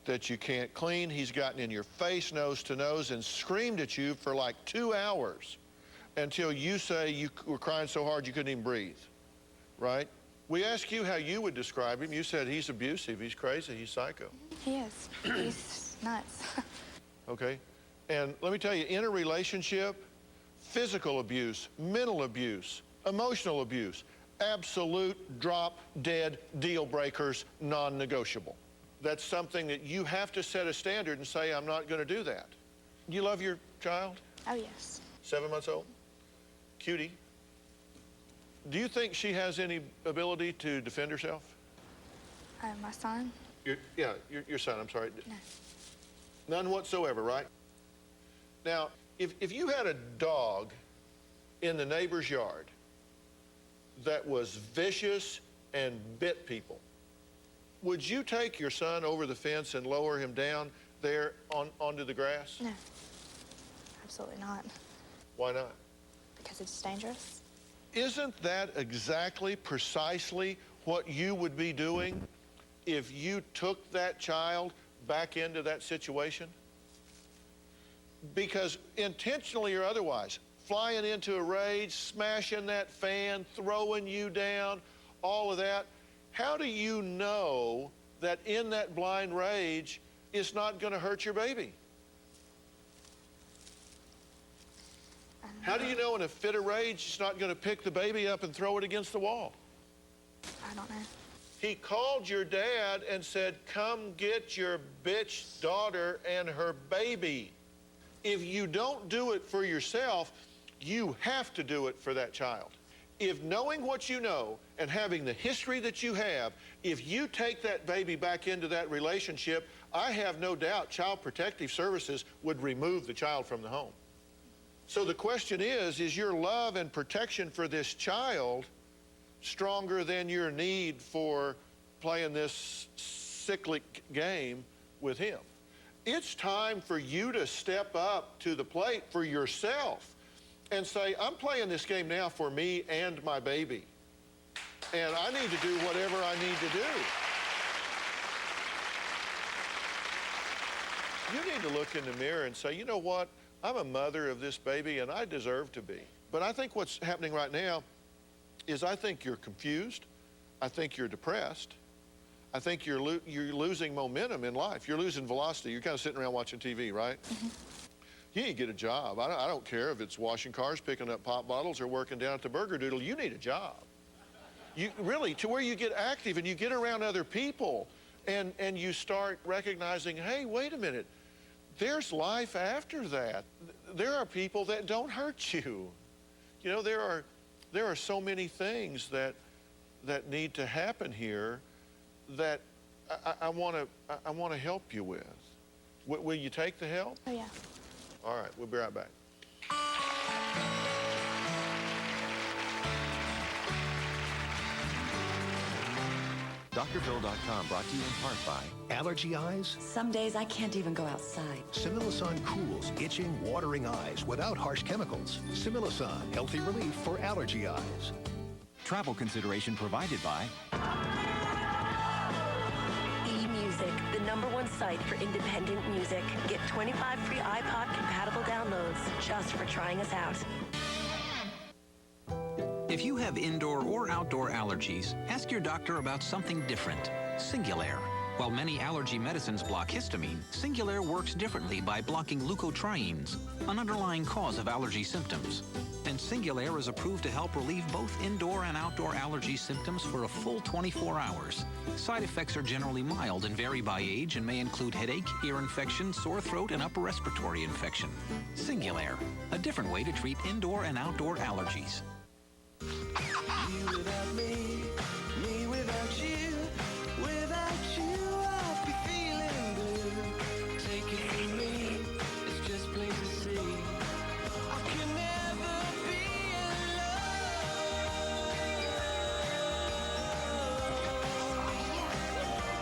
that you can't clean. He's gotten in your face, nose to nose, and screamed at you for like 2 hours until you say you were crying so hard you couldn't even breathe, right? We asked you how you would describe him. You said he's abusive, he's crazy, he's psycho. He is. He's nuts. Okay? And let me tell you, in a relationship, physical abuse, mental abuse, emotional abuse, absolute drop-dead deal breakers, non-negotiable. That's something that you have to set a standard and say, I'm not going to do that. You love your child? Oh, yes. 7 months old? Cutie? Do you think she has any ability to defend herself? My son? Your son, I'm sorry. No. None whatsoever, right? Now, if you had a dog in the neighbor's yard that was vicious and bit people, would you take your son over the fence and lower him down there onto the grass? No. Absolutely not. Why not? Because it's dangerous. Isn't that exactly, precisely what you would be doing if you took that child back into that situation? Because intentionally or otherwise, flying into a rage, smashing that fan, throwing you down, all of that, how do you know that in that blind rage it's not going to hurt your baby? How do you know in a fit of rage she's not going to pick the baby up and throw it against the wall? I don't know. He called your dad and said, come get your bitch daughter and her baby. If you don't do it for yourself, you have to do it for that child. If knowing what you know and having the history that you have, if you take that baby back into that relationship, I have no doubt Child Protective Services would remove the child from the home. So the question is your love and protection for this child stronger than your need for playing this cyclic game with him? It's time for you to step up to the plate for yourself and say, I'm playing this game now for me and my baby. And I need to do whatever I need to do. You need to look in the mirror and say, you know what? I'm a mother of this baby and I deserve to be. But I think what's happening right now is I think you're confused. I think you're depressed. I think you're losing momentum in life. You're losing velocity. You're kind of sitting around watching TV, right? Mm-hmm. You need to get a job. I don't care if it's washing cars, picking up pop bottles, or working down at the Burger Doodle. You need a job. You really, to where you get active and you get around other people and you start recognizing, hey, wait a minute, there's life after that. There are people that don't hurt you. You know, there are so many things that need to happen here that I want to help you with. Will you take the help? Oh, yeah. All right, we'll be right back. DrPhil.com brought to you in part by Allergy Eyes. Some days I can't even go outside. Similasan cools itching, watering eyes without harsh chemicals. Similasan, healthy relief for allergy eyes. Travel consideration provided by eMusic, the #1 site for independent music. Get 25 free iPod compatible downloads just for trying us out. If you have indoor or outdoor allergies, ask your doctor about something different. Singulair. While many allergy medicines block histamine, Singulair works differently by blocking leukotrienes, an underlying cause of allergy symptoms. And Singulair is approved to help relieve both indoor and outdoor allergy symptoms for a full 24 hours. Side effects are generally mild and vary by age and may include headache, ear infection, sore throat, and upper respiratory infection. Singulair, a different way to treat indoor and outdoor allergies. You without me, me without you. Without you, I'll be feeling blue. Take it from me, it's just plain to see. I can never be alone.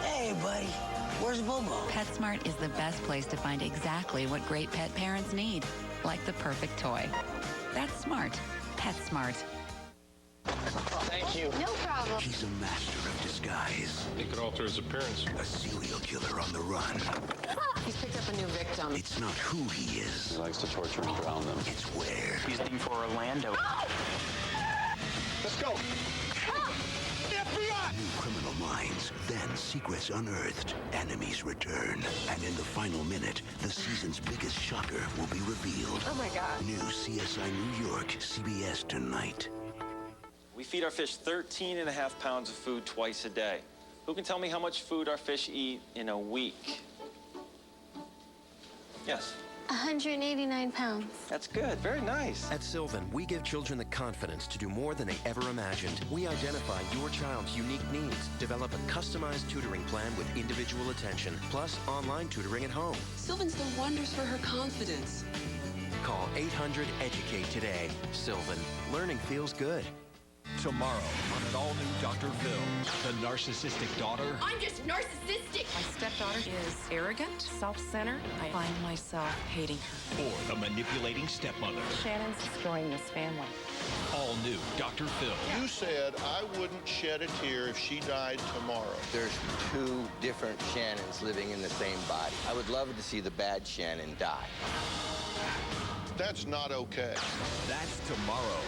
Hey, buddy. Where's Bobo? PetSmart is the best place to find exactly what great pet parents need, like the perfect toy. That's smart. PetSmart. Thank you. No problem. He's a master of disguise. He could alter his appearance. A serial killer on the run. He's picked up a new victim. It's not who he is. He likes to torture and drown them. It's where. He's looking for Orlando. Let's go. FBI! New Criminal Minds, then secrets unearthed, enemies return, and in the final minute, the season's biggest shocker will be revealed. Oh my God. New CSI New York, CBS tonight. We feed our fish 13.5 pounds of food twice a day. Who can tell me how much food our fish eat in a week? Yes. 189 pounds. That's good. Very nice. At Sylvan, we give children the confidence to do more than they ever imagined. We identify your child's unique needs, develop a customized tutoring plan with individual attention, plus online tutoring at home. Sylvan's done wonders for her confidence. Call 800-EDUCATE today. Sylvan, learning feels good. Tomorrow on an all-new Dr. Phil, the narcissistic daughter. I'm just narcissistic. My stepdaughter is arrogant, self-centered. I find myself hating her. Or the manipulating stepmother. Shannon's destroying this family. All new Dr. Phil. You said I wouldn't shed a tear if she died tomorrow. There's two different Shannons living in the same body. I would love to see the bad Shannon die. That's not okay. That's tomorrow.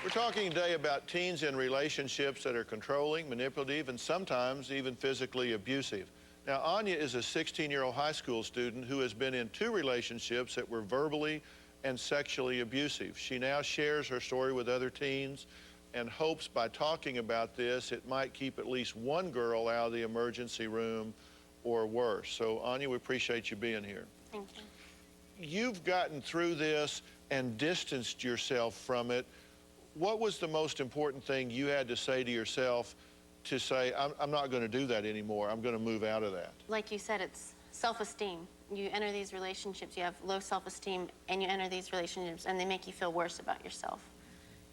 We're We're talking today about teens in relationships that are controlling, manipulative, and sometimes even physically abusive. Now, Anya is a 16-year-old high school student who has been in 2 relationships that were verbally and sexually abusive. She now shares her story with other teens and hopes by talking about this, it might keep at least one girl out of the emergency room or worse. So, Anya, we appreciate you being here. Thank you. You've gotten through this and distanced yourself from it. What was the most important thing you had to say to yourself to say, I'm not going to do that anymore, I'm going to move out of that? Like you said, it's self-esteem. You enter these relationships, you have low self-esteem, and you enter these relationships, and they make you feel worse about yourself.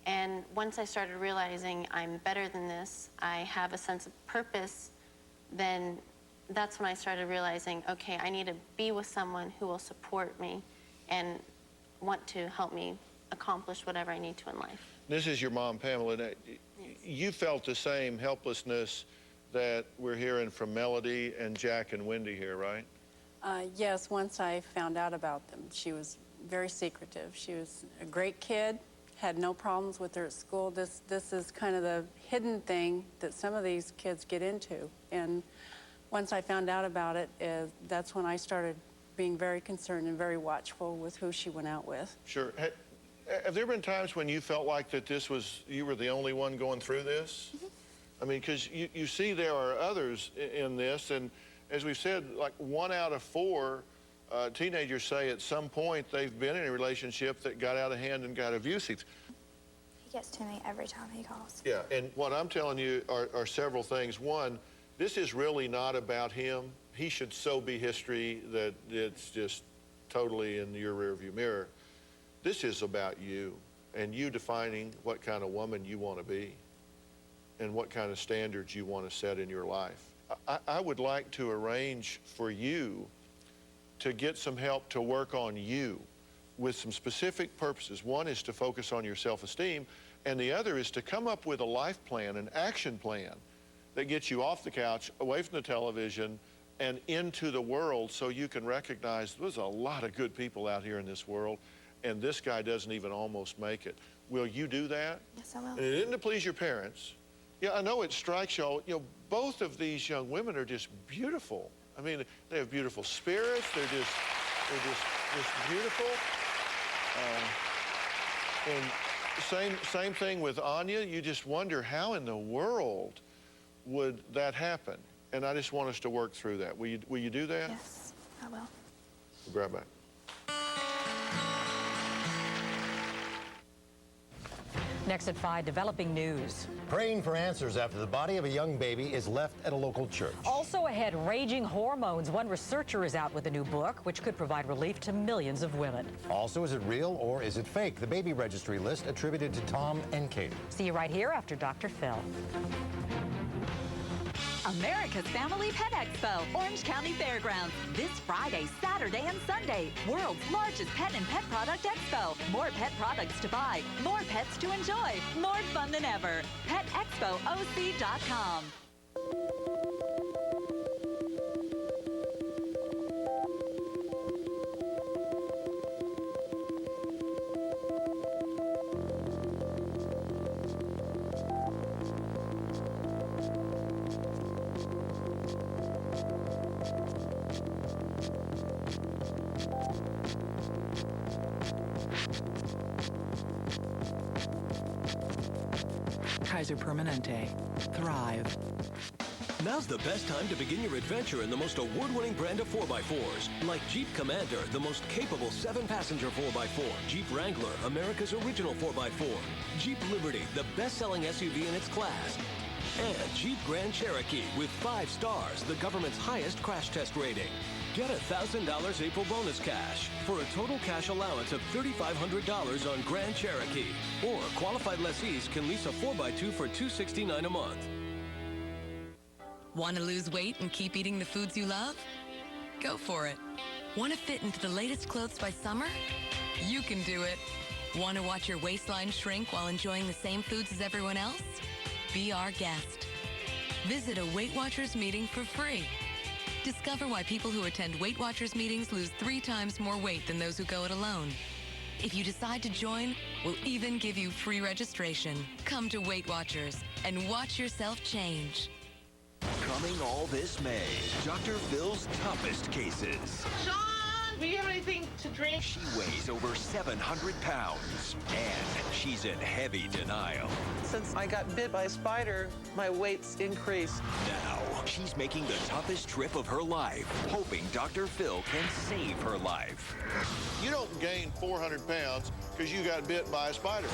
And once I started realizing I'm better than this, I have a sense of purpose, then that's when I started realizing, okay, I need to be with someone who will support me and want to help me accomplish whatever I need to in life. This is your mom, Pamela. Yes. You felt the same helplessness that we're hearing from Melody and Jack and Wendy here, right? Yes, once I found out about them. She was very secretive. She was a great kid, had no problems with her at school. This is kind of the hidden thing that some of these kids get into. And once I found out about it, that's when I started being very concerned and very watchful with who she went out with. Sure. Have there been times when you felt like that you were the only one going through this? Mm-hmm. I mean, because you see there are others in this, and as we've said, like 1 out of 4 teenagers say at some point they've been in a relationship that got out of hand and got abusive. He gets to me every time he calls. Yeah, and what I'm telling you are several things. One, this is really not about him. He should so be history that it's just totally in your rearview mirror. This is about you and you defining what kind of woman you want to be and what kind of standards you want to set in your life. I would like to arrange for you to get some help to work on you with some specific purposes. One is to focus on your self-esteem, and the other is to come up with a life plan, an action plan that gets you off the couch, away from the television, and into the world so you can recognize there's a lot of good people out here in this world, and this guy doesn't even almost make it. Will you do that? Yes, I will. And it isn't to please your parents. Yeah, I know it strikes y'all. You know, both of these young women are just beautiful. I mean, they have beautiful spirits. They're just beautiful. And same thing with Anya. You just wonder how in the world would that happen? And I just want us to work through that. Will you do that? Yes, I will. We'll grab back. Next at 5, developing news. Praying for answers after the body of a young baby is left at a local church. Also ahead, raging hormones. One researcher is out with a new book, which could provide relief to millions of women. Also, is it real or is it fake? The baby registry list attributed to Tom and Katie. See you right here after Dr. Phil. America's Family Pet Expo, Orange County Fairgrounds. This Friday, Saturday, and Sunday. World's largest pet and pet product expo. More pet products to buy, more pets to enjoy, more fun than ever. PetExpoOC.com. Kaiser Permanente. Thrive. Now's the best time to begin your adventure in the most award-winning brand of 4x4s, like Jeep Commander, the most capable 7-passenger 4x4, Jeep Wrangler, America's original 4x4, Jeep Liberty, the best-selling SUV in its class, and Jeep Grand Cherokee with 5 stars, the government's highest crash test rating. Get $1,000 April bonus cash for a total cash allowance of $3,500 on Grand Cherokee. Or qualified lessees can lease a 4x2 for $269 a month. Want to lose weight and keep eating the foods you love? Go for it. Want to fit into the latest clothes by summer? You can do it. Want to watch your waistline shrink while enjoying the same foods as everyone else? Be our guest. Visit a Weight Watchers meeting for free. Discover why people who attend Weight Watchers meetings lose 3 times more weight than those who go it alone. If you decide to join, we'll even give you free registration. Come to Weight Watchers and watch yourself change. Coming all this May, Dr. Phil's toughest cases. Sean, do you have anything to drink? She weighs over 700 pounds, and she's in heavy denial. Since I got bit by a spider, my weight's increased. Now, she's making the toughest trip of her life, hoping Dr. Phil can save her life. You don't gain 400 pounds because you got bit by a spider.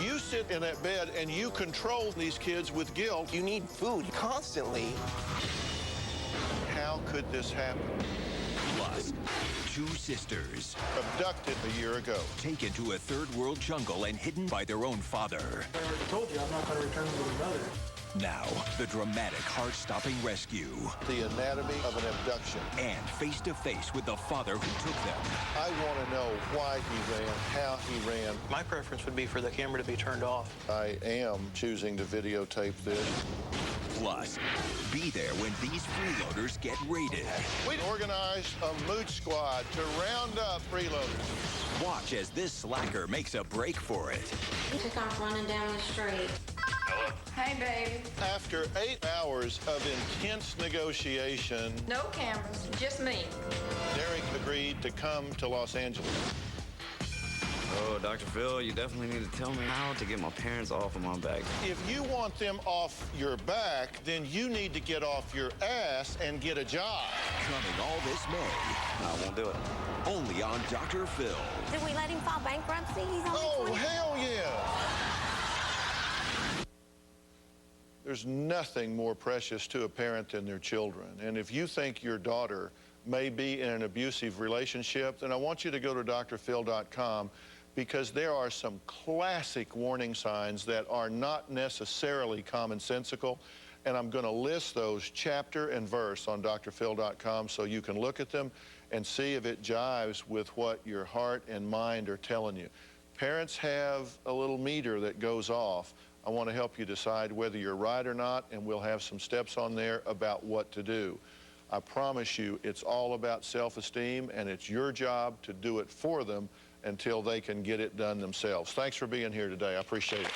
You sit in that bed and you control these kids with guilt. You need food constantly. How could this happen? Plus, two sisters abducted a year ago, taken to a third world jungle and hidden by their own father. I already told you I'm not going to return them to their mother. Now, the dramatic, heart-stopping rescue. The anatomy of an abduction. And face-to-face with the father who took them. I want to know why he ran, how he ran. My preference would be for the camera to be turned off. I am choosing to videotape this. Plus, be there when these freeloaders get raided. We organized a mooch squad to round up freeloaders. Watch as this slacker makes a break for it. He took off running down the street. Hello? Hey, baby. After 8 hours of intense negotiation, No cameras, just me. Derek agreed to come to Los Angeles. Oh, Dr. Phil, you definitely need to tell me how to get my parents off of my back. If you want them off your back, then you need to get off your ass and get a job. Coming all this May. I won't do it. Only on Dr. Phil. Did we let him file bankruptcy? He's only Oh, 20. hell yeah! There's nothing more precious to a parent than their children. And if you think your daughter may be in an abusive relationship, then I want you to go to drphil.com, because there are some classic warning signs that are not necessarily commonsensical. And I'm going to list those chapter and verse on drphil.com so you can look at them and see if it jives with what your heart and mind are telling you. Parents have a little meter that goes off. I want to help you decide whether you're right or not, and we'll have some steps on there about what to do. I promise you, it's all about self-esteem, and it's your job to do it for them until they can get it done themselves. Thanks for being here today. I appreciate it.